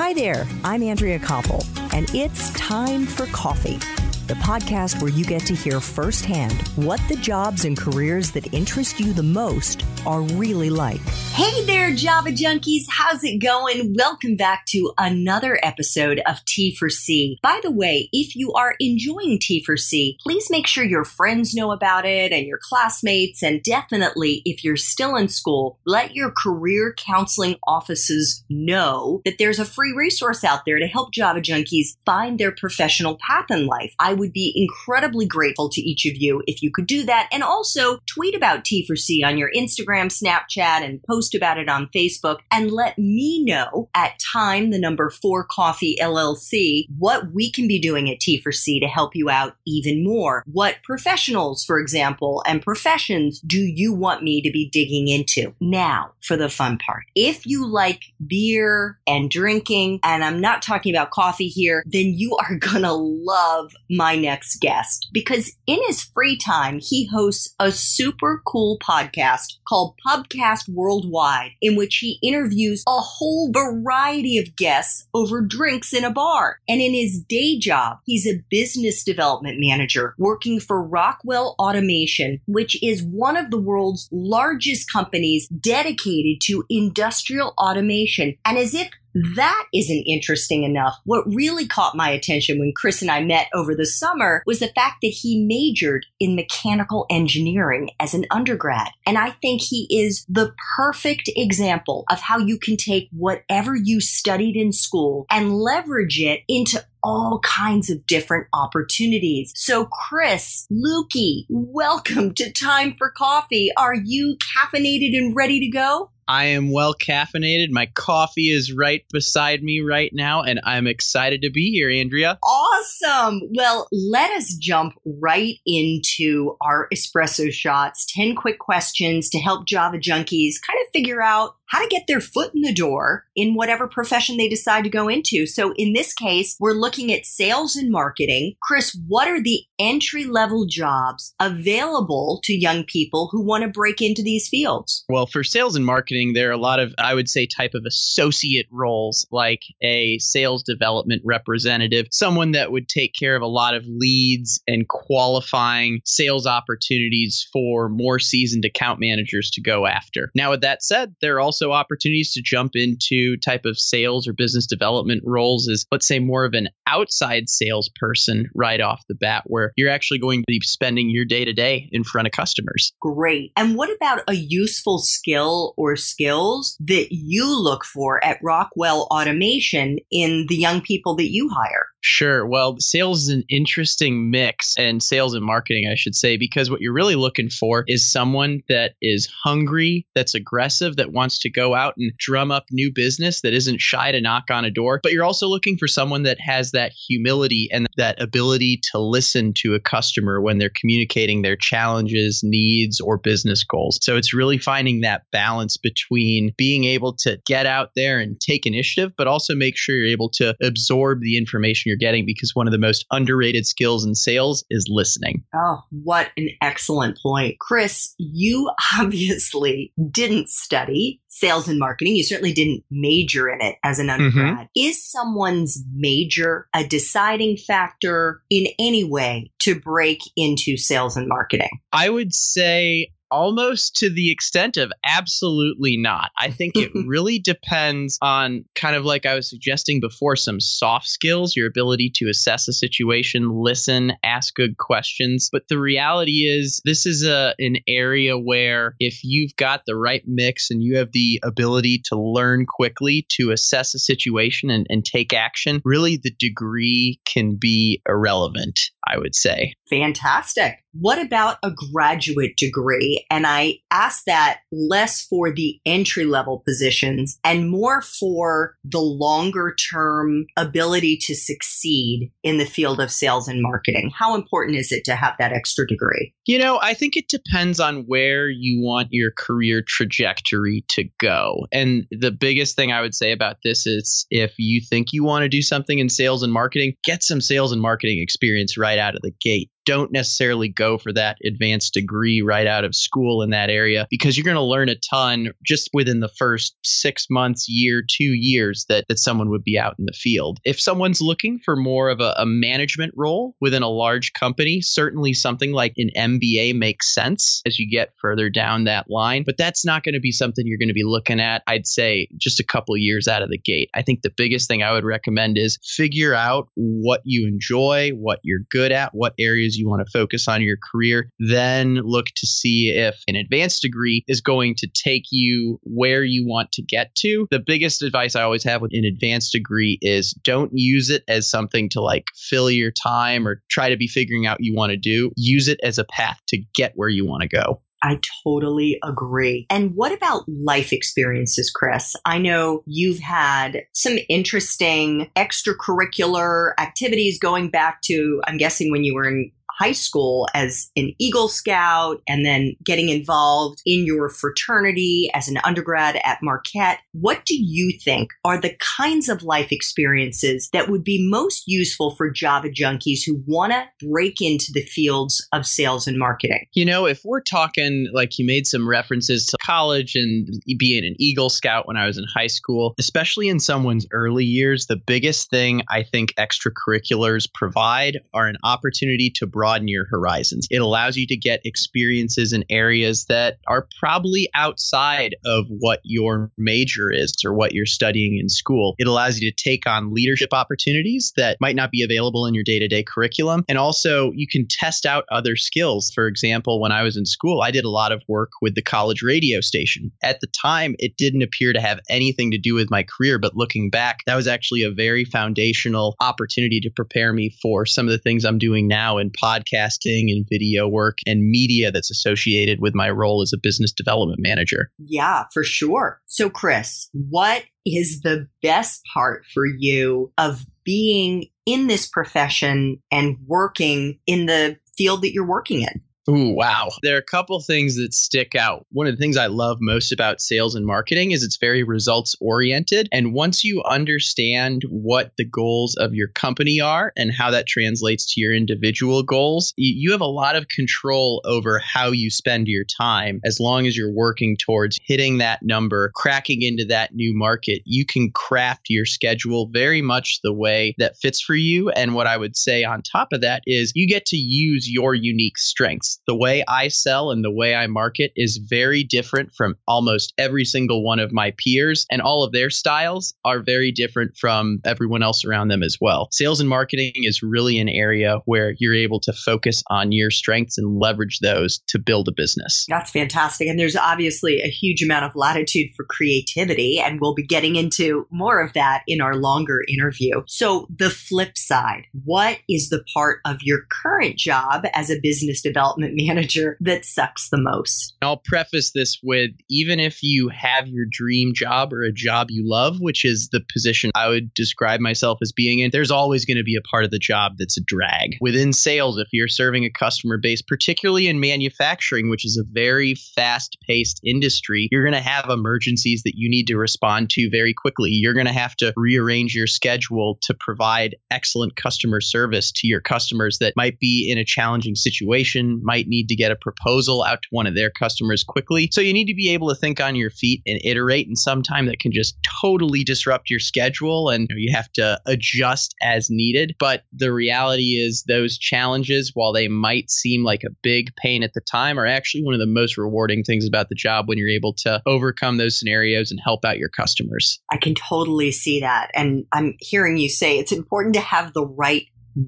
Hi there, I'm Andrea Koppel, and it's time for coffee, the podcast where you get to hear firsthand what the jobs and careers that interest you the most are really like. Hey there, Java junkies. How's it going? Welcome back to another episode of T for C. By the way, if you are enjoying T for C, please make sure your friends know about it and your classmates. And definitely, if you're still in school, let your career counseling offices know that there's a free resource out there to help Java junkies find their professional path in life. I would be incredibly grateful to each of you if you could do that. And also tweet about T for C on your Instagram, Snapchat, and post about it on Facebook. And let me know at Time, the number 4 Coffee LLC, what we can be doing at T for C to help you out even more. What professionals, for example, and professions do you want me to be digging into? Now, for the fun part. If you like beer and drinking, and I'm not talking about coffee here, then you are gonna love my next guest, because in his free time, he hosts a super cool podcast called Pubcast Worldwide, in which he interviews a whole variety of guests over drinks in a bar. And in his day job, he's a business development manager working for Rockwell Automation, which is one of the world's largest companies dedicated to industrial automation. And as if that isn't interesting enough, what really caught my attention when Chris and I met over the summer was the fact that he majored in mechanical engineering as an undergrad. And I think he is the perfect example of how you can take whatever you studied in school and leverage it into all kinds of different opportunities. So Chris, Luecke, welcome to Time for Coffee. Are you caffeinated and ready to go? I am well caffeinated. My coffee is right beside me right now, and I'm excited to be here, Andrea. Awesome. Well, let us jump right into our espresso shots. 10 quick questions to help Java junkies kind of figure out how to get their foot in the door in whatever profession they decide to go into. So in this case, we're looking at sales and marketing. Chris, what are the entry-level jobs available to young people who want to break into these fields? Well, for sales and marketing, there are a lot of, I would say, type of associate roles, like a sales development representative, someone that would take care of a lot of leads and qualifying sales opportunities for more seasoned account managers to go after. Now, with that said, there are also opportunities to jump into type of sales or business development roles as, let's say, more of an outside salesperson right off the bat, where you're actually going to be spending your day-to-day in front of customers. Great. And what about a useful skill or skills that you look for at Rockwell Automation in the young people that you hire? Sure. Well, sales is an interesting mix, and sales and marketing, I should say, because what you're really looking for is someone that is hungry, that's aggressive, that wants to go out and drum up new business, that isn't shy to knock on a door. But you're also looking for someone that has that humility and that ability to listen to a customer when they're communicating their challenges, needs, or business goals. So it's really finding that balance between being able to get out there and take initiative, but also make sure you're able to absorb the information you're getting, because one of the most underrated skills in sales is listening. Oh, what an excellent point. Chris, you obviously didn't study sales and marketing. You certainly didn't major in it as an undergrad. Is someone's major a deciding factor in any way to break into sales and marketing? I would say almost to the extent of absolutely not. I think it really depends on, kind of like I was suggesting before, some soft skills, your ability to assess a situation, listen, ask good questions. But the reality is, this is an area where if you've got the right mix and you have the ability to learn quickly, to assess a situation and take action, really the degree can be irrelevant, I would say. Fantastic. What about a graduate degree? And I ask that less for the entry-level positions and more for the longer-term ability to succeed in the field of sales and marketing. How important is it to have that extra degree? You know, I think it depends on where you want your career trajectory to go. And the biggest thing I would say about this is, if you think you want to do something in sales and marketing, get some sales and marketing experience right out of the gate. don't necessarily go for that advanced degree right out of school in that area, because you're going to learn a ton just within the first 6 months, year, 2 years that someone would be out in the field. If someone's looking for more of a management role within a large company, certainly something like an MBA makes sense as you get further down that line. But that's not going to be something you're going to be looking at, I'd say, just a couple of years out of the gate. I think the biggest thing I would recommend is figure out what you enjoy, what you're good at, what areas you want to focus on in your career. Then look to see if an advanced degree is going to take you where you want to get to. The biggest advice I always have with an advanced degree is don't use it as something to like fill your time or try to be figuring out you want to do. Use it as a path to get where you want to go. I totally agree. And what about life experiences, Chris? I know you've had some interesting extracurricular activities going back to, I'm guessing, when you were in high school as an Eagle Scout and then getting involved in your fraternity as an undergrad at Marquette. What do you think are the kinds of life experiences that would be most useful for Java junkies who want to break into the fields of sales and marketing? You know, if we're talking, like you made some references to college and being an Eagle Scout when I was in high school, especially in someone's early years, the biggest thing I think extracurriculars provide are an opportunity to broaden your horizons. It allows you to get experiences in areas that are probably outside of what your major is or what you're studying in school. It allows you to take on leadership opportunities that might not be available in your day-to-day curriculum. And also you can test out other skills. For example, when I was in school, I did a lot of work with the college radio station. At the time, it didn't appear to have anything to do with my career, but looking back, that was actually a very foundational opportunity to prepare me for some of the things I'm doing now in podcasting and video work and media that's associated with my role as a business development manager. Yeah, for sure. So, Chris, what is the best part for you of being in this profession and working in the field that you're working in? Ooh, wow. There are a couple things that stick out. One of the things I love most about sales and marketing is it's very results oriented. And once you understand what the goals of your company are and how that translates to your individual goals, you have a lot of control over how you spend your time. As long as you're working towards hitting that number, cracking into that new market, you can craft your schedule very much the way that fits for you. And what I would say on top of that is you get to use your unique strengths. The way I sell and the way I market is very different from almost every single one of my peers, and all of their styles are very different from everyone else around them as well. Sales and marketing is really an area where you're able to focus on your strengths and leverage those to build a business. That's fantastic. And there's obviously a huge amount of latitude for creativity, and we'll be getting into more of that in our longer interview. So the flip side, what is the part of your current job as a business development manager that sucks the most? I'll preface this with, even if you have your dream job or a job you love, which is the position I would describe myself as being in, there's always going to be a part of the job that's a drag. Within sales, if you're serving a customer base, particularly in manufacturing, which is a very fast-paced industry, you're going to have emergencies that you need to respond to very quickly. You're going to have to rearrange your schedule to provide excellent customer service to your customers that might be in a challenging situation, might need to get a proposal out to one of their customers quickly. So you need to be able to think on your feet and iterate in some time that can just totally disrupt your schedule, and you have to adjust as needed. But the reality is those challenges, while they might seem like a big pain at the time, are actually one of the most rewarding things about the job when you're able to overcome those scenarios and help out your customers. I can totally see that. And I'm hearing you say it's important to have the right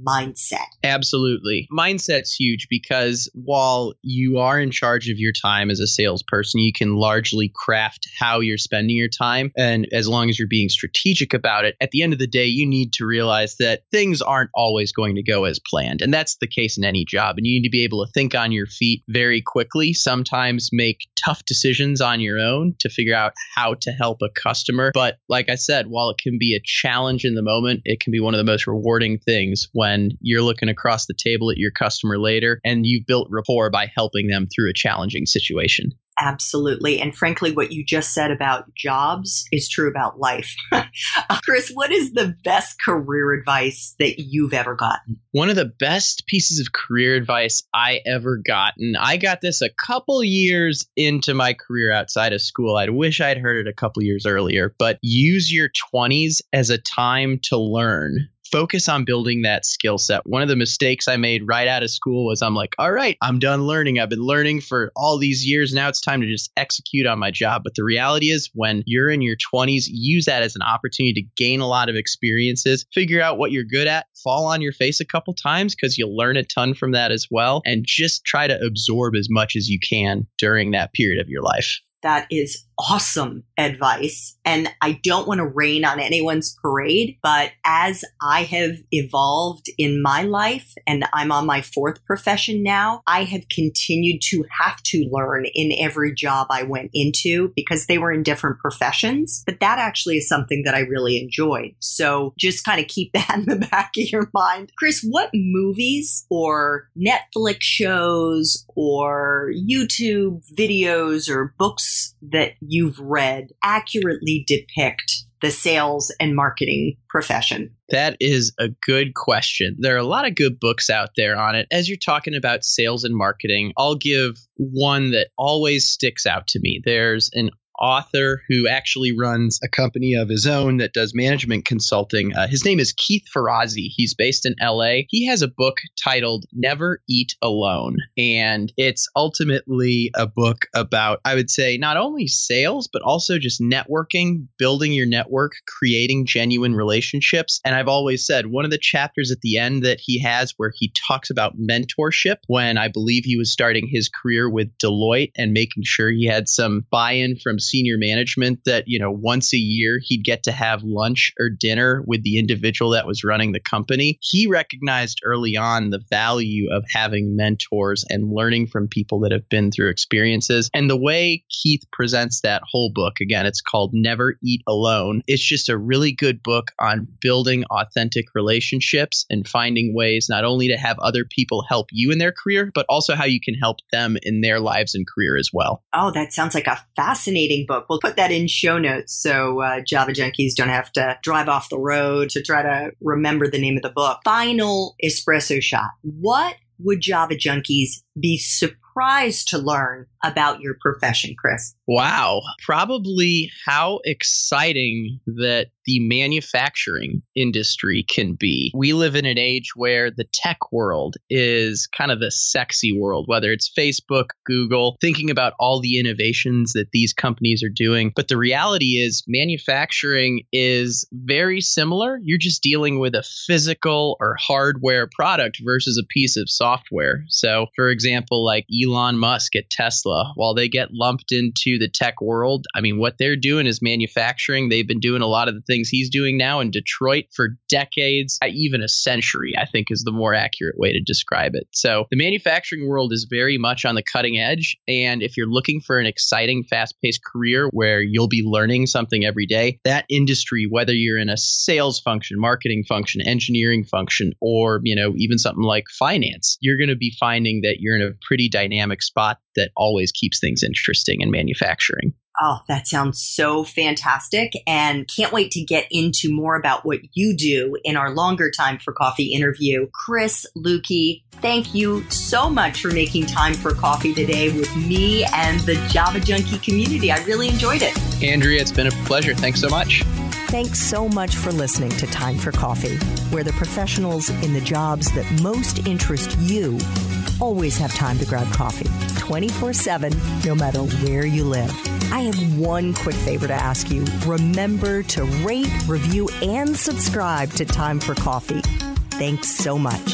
mindset. Absolutely. Mindset's huge, because while you are in charge of your time as a salesperson, you can largely craft how you're spending your time. And as long as you're being strategic about it, at the end of the day, you need to realize that things aren't always going to go as planned. And that's the case in any job. And you need to be able to think on your feet very quickly, sometimes make tough decisions on your own to figure out how to help a customer. But like I said, while it can be a challenge in the moment, it can be one of the most rewarding things when you're looking across the table at your customer later and you've built rapport by helping them through a challenging situation. Absolutely. And frankly, what you just said about jobs is true about life. Chris, what is the best career advice that you've ever gotten? One of the best pieces of career advice I ever gotten, I got this a couple years into my career outside of school. I wish I'd heard it a couple years earlier, but use your 20s as a time to learn. Focus on building that skill set. One of the mistakes I made right out of school was I'm like, all right, I'm done learning. I've been learning for all these years. Now it's time to just execute on my job. But the reality is when you're in your 20s, use that as an opportunity to gain a lot of experiences, figure out what you're good at, fall on your face a couple times because you'll learn a ton from that as well. And just try to absorb as much as you can during that period of your life. That is awesome advice. And I don't want to rain on anyone's parade, but as I have evolved in my life and I'm on my fourth profession now, I have continued to have to learn in every job I went into because they were in different professions. But that actually is something that I really enjoyed. So just kind of keep that in the back of your mind. Chris, what movies or Netflix shows or YouTube videos or books that you've read accurately depict the sales and marketing profession? That is a good question. There are a lot of good books out there on it. As you're talking about sales and marketing, I'll give one that always sticks out to me. There's an author who actually runs a company of his own that does management consulting. His name is Keith Ferrazzi. He's based in LA. He has a book titled Never Eat Alone. And it's ultimately a book about, I would say, not only sales, but also just networking, building your network, creating genuine relationships. And I've always said one of the chapters at the end that he has where he talks about mentorship when I believe he was starting his career with Deloitte and making sure he had some buy-in from senior management that, once a year he'd get to have lunch or dinner with the individual that was running the company. He recognized early on the value of having mentors and learning from people that have been through experiences. And the way Keith presents that whole book, again, it's called Never Eat Alone. It's just a really good book on building authentic relationships and finding ways not only to have other people help you in their career, but also how you can help them in their lives and career as well. Oh, that sounds like a fascinating book. We'll put that in show notes so Java Junkies don't have to drive off the road to try to remember the name of the book. Final espresso shot. What would Java Junkies be surprised to learn about your profession, Chris? Wow. Probably how exciting that the manufacturing industry can be. We live in an age where the tech world is kind of the sexy world, whether it's Facebook, Google, thinking about all the innovations that these companies are doing. But the reality is manufacturing is very similar. You're just dealing with a physical or hardware product versus a piece of software. So, for example, like Elon Musk at Tesla, while they get lumped into the tech world, I mean, what they're doing is manufacturing. They've been doing a lot of the things he's doing now in Detroit for decades, even a century, I think is the more accurate way to describe it. So the manufacturing world is very much on the cutting edge. And if you're looking for an exciting, fast-paced career where you'll be learning something every day, that industry, whether you're in a sales function, marketing function, engineering function, or, even something like finance, you're going to be finding that you're in a pretty dynamic spot that always keeps things interesting in manufacturing. Oh, that sounds so fantastic, and can't wait to get into more about what you do in our longer Time for Coffee interview. Chris Luecke, thank you so much for making time for coffee today with me and the Java Junkie community. I really enjoyed it. Andrea, it's been a pleasure. Thanks so much. Thanks so much for listening to Time for Coffee, where the professionals in the jobs that most interest you always have time to grab coffee 24/7, no matter where you live. I have one quick favor to ask you. Remember to rate, review, and subscribe to Time for Coffee. Thanks so much.